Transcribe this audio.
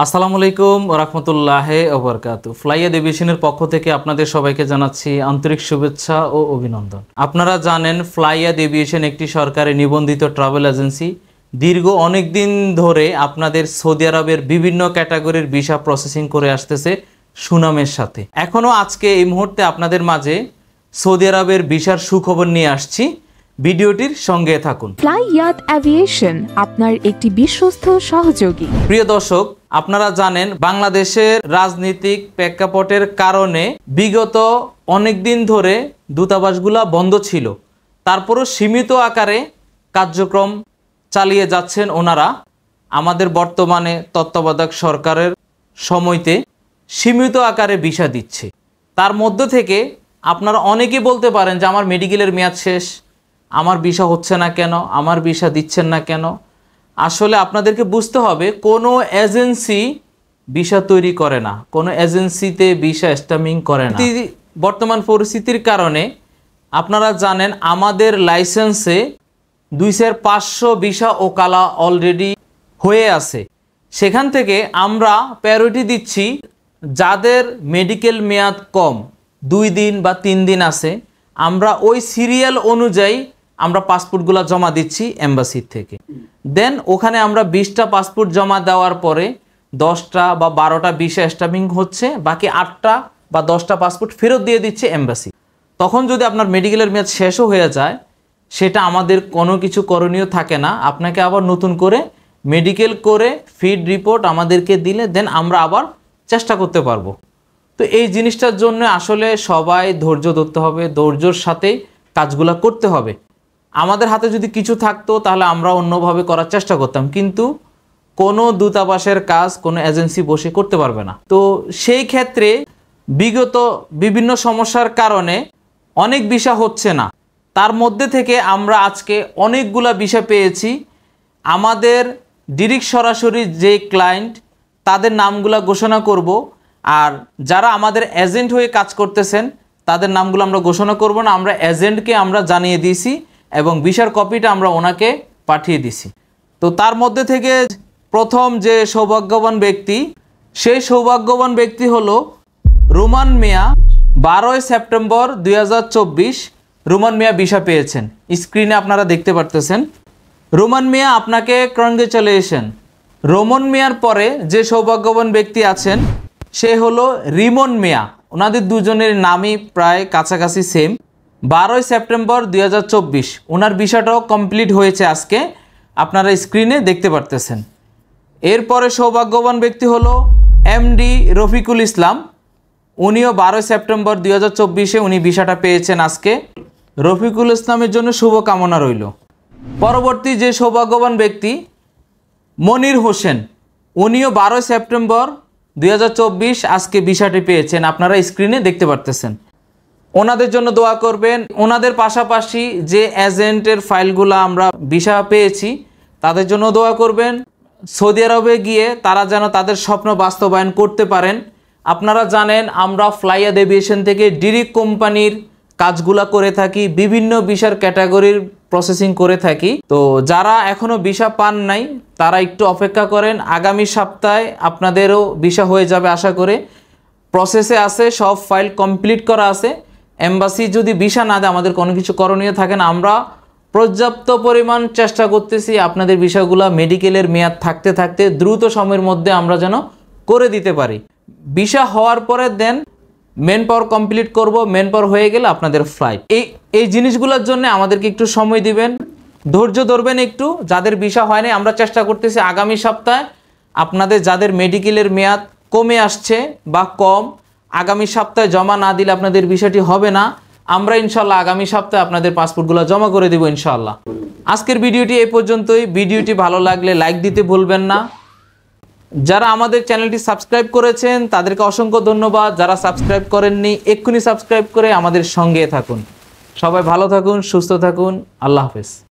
আসসালামু আলাইকুম ওয়া রাহমাতুল্লাহি ওয়া বারাকাতুহু। ফ্লাইয়াদ এভিয়েশনের পক্ষ থেকে আপনাদের সবাইকে জানাচ্ছি আন্তরিক শুভেচ্ছা ও অভিনন্দন। আপনারা জানেন ফ্লাইয়াদ এভিয়েশন একটি সরকারি নিবন্ধিত ট্রাভেল এজেন্সি। দীর্ঘ অনেক দিন ধরে আপনাদের সৌদি আরবের বিভিন্ন ক্যাটাগরির ভিসা প্রসেসিং করে আসতেছে সুনামের সাথে। এখনও আজকে এই মুহূর্তে আপনাদের মাঝে সৌদি আরবের ভিসার সুখবর নিয়ে আসছি। ভিডিওটির সঙ্গে থাকুন। ফ্লাইয়াদ এভিয়েশন আপনার একটি বিশ্বস্ত সহযোগী। প্রিয় দর্শক, আপনারা জানেন বাংলাদেশের রাজনৈতিক প্রেক্ষাপটের কারণে বিগত অনেক দিন ধরে দূতাবাসগুলো বন্ধ ছিল। তারপরও সীমিত আকারে কার্যক্রম চালিয়ে যাচ্ছেন ওনারা। আমাদের বর্তমানে তত্ত্বাবধায়ক সরকারের সময়তে সীমিত আকারে ভিসা দিচ্ছে। তার মধ্য থেকে আপনারা অনেকেই বলতে পারেন যে আমার মেডিকেলের মেয়াদ শেষ, আমার ভিসা হচ্ছে না কেন, আমার ভিসা দিচ্ছেন না কেন। আসলে আপনাদেরকে বুঝতে হবে, কোনো এজেন্সি ভিসা তৈরি করে না, কোনো এজেন্সিতে ভিসা স্ট্যাম্পিং করে না। বর্তমান পরিস্থিতির কারণে আপনারা জানেন আমাদের লাইসেন্সে 2500 ভিসা ওকালা অলরেডি হয়ে আছে। সেখান থেকে আমরা প্রায়োরিটি দিচ্ছি যাদের মেডিকেল মেয়াদ কম, 2 দিন বা 3 দিন আছে, আমরা ওই সিরিয়াল অনুযায়ী আমরা পাসপোর্টগুলো জমা দিচ্ছি এম্বাসির থেকে। দেন ওখানে আমরা 20টা পাসপোর্ট জমা দেওয়ার পরে 10টা বা 12টা ভিসা স্ট্যাম্পিং হচ্ছে, বাকি 8টা বা 10টা পাসপোর্ট ফেরত দিয়ে দিচ্ছে এম্বাসি। তখন যদি আপনার মেডিকেলের মেয়াদ শেষও হয়ে যায়, সেটা আমাদের কোনো কিছু করণীয় থাকে না। আপনাকে আবার নতুন করে মেডিকেল করে ফিড রিপোর্ট আমাদেরকে দিলে দেন আমরা আবার চেষ্টা করতে পারবো। তো এই জিনিসটার জন্য আসলে সবাই ধৈর্য ধরতে হবে, ধৈর্যর সাথেই কাজগুলো করতে হবে। আমাদের হাতে যদি কিছু থাকতো তাহলে আমরা অন্যভাবে করার চেষ্টা করতাম, কিন্তু কোনো দূতাবাসের কাজ কোনো এজেন্সি বসে করতে পারবে না। তো সেই ক্ষেত্রে বিগত বিভিন্ন সমস্যার কারণে অনেক ভিসা হচ্ছে না। তার মধ্যে থেকে আমরা আজকে অনেকগুলা ভিসা পেয়েছি। আমাদের ডিরেক্ট সরাসরি যে ক্লায়েন্ট তাদের নামগুলা ঘোষণা করব, আর যারা আমাদের এজেন্ট হয়ে কাজ করতেছেন তাদের নামগুলো আমরা ঘোষণা করব না। আমরা এজেন্টকে আমরা জানিয়ে দিয়েছি এবং ভিসার কপিটা আমরা ওনাকে পাঠিয়ে দিছি। তো তার মধ্যে থেকে প্রথম যে সৌভাগ্যবান ব্যক্তি, সেই সৌভাগ্যবান ব্যক্তি হলো রোমান মিয়া। 12 সেপ্টেম্বর 2024 রোমান মিয়া ভিসা পেয়েছেন। স্ক্রিনে আপনারা দেখতে পারতেছেন। রোমান মিয়া, আপনাকে কংগ্রেচুলেশন। রোমান মিয়ার পরে যে সৌভাগ্যবান ব্যক্তি আছেন সে হলো রিমন মিয়া। ওনাদের দুজনের নামই প্রায় কাছাকাছি সেম। 12 সেপ্টেম্বর 2024 ওনার ভিসাটাও কমপ্লিট হয়েছে আজকে, আপনারা স্ক্রিনে দেখতে পারতেছেন। এরপরে সৌভাগ্যবান ব্যক্তি হলো এমডি রফিকুল ইসলাম। উনিও 12 সেপ্টেম্বর 2024 উনি ভিসাটা পেয়েছেন আজকে। রফিকুল ইসলামের জন্য শুভকামনা রইল। পরবর্তী যে সৌভাগ্যবান ব্যক্তি মনির হোসেন, উনিও 12 সেপ্টেম্বর 2024 আজকে ভিসাটি পেয়েছেন, আপনারা স্ক্রিনে দেখতে পারতেছেন। ওনাদের জন্য দোয়া করবেন। ওনাদের পাশাপাশি যে এজেন্টের ফাইলগুলো আমরা ভিসা পেয়েছি তাদের জন্য দোয়া করবেন। সৌদি আরবে গিয়ে তারা যেন তাদের স্বপ্ন বাস্তবায়ন করতে পারেন। আপনারা জানেন আমরা ফ্লাইয়াদ এভিয়েশন থেকে ডিরেক্ট কোম্পানির কাজগুলা করে থাকি, বিভিন্ন ভিসার ক্যাটাগরির প্রসেসিং করে থাকি। তো যারা এখনও ভিসা পান নাই তারা একটু অপেক্ষা করেন, আগামী সপ্তাহে আপনাদেরও ভিসা হয়ে যাবে আশা করে। প্রসেসে আছে, সব ফাইল কমপ্লিট করা আছে। এম্বাসি যদি ভিসা না দেয় আমাদের কোনো কিছু করণীয় থাকে না। আমরা পর্যাপ্ত পরিমাণ চেষ্টা করতেছি আপনাদের ভিসাগুলো মেডিকেলের মেয়াদ থাকতে থাকতে দ্রুত সময়ের মধ্যে আমরা যেন করে দিতে পারি। ভিসা হওয়ার পরে দেন মেন পাওয়ার কমপ্লিট করব, মেন পাওয়ার হয়ে গেলে আপনাদের ফ্লাইট। এই জিনিসগুলোর জন্য আমাদেরকে একটু সময় দিবেন, ধৈর্য ধরবেন একটু। যাদের ভিসা হয়নি আমরা চেষ্টা করতেছি আগামী সপ্তাহে আপনাদের যাদের মেডিকেলের মেয়াদ কমে আসছে বা কম, আগামী সপ্তাহে জমা না দিলে আপনাদের বিষয়টি হবে না। আমরা ইনশাল্লাহ আগামী সপ্তাহে আপনাদের পাসপোর্টগুলো জমা করে দেব ইনশাল্লাহ। আজকের ভিডিওটি এই পর্যন্তই। ভিডিওটি ভালো লাগলে লাইক দিতে ভুলবেন না। যারা আমাদের চ্যানেলটি সাবস্ক্রাইব করেছেন তাদেরকে অসংখ্য ধন্যবাদ। যারা সাবস্ক্রাইব করেননি এক্ষুনি সাবস্ক্রাইব করে আমাদের সঙ্গে থাকুন। সবাই ভালো থাকুন, সুস্থ থাকুন। আল্লাহ হাফেজ।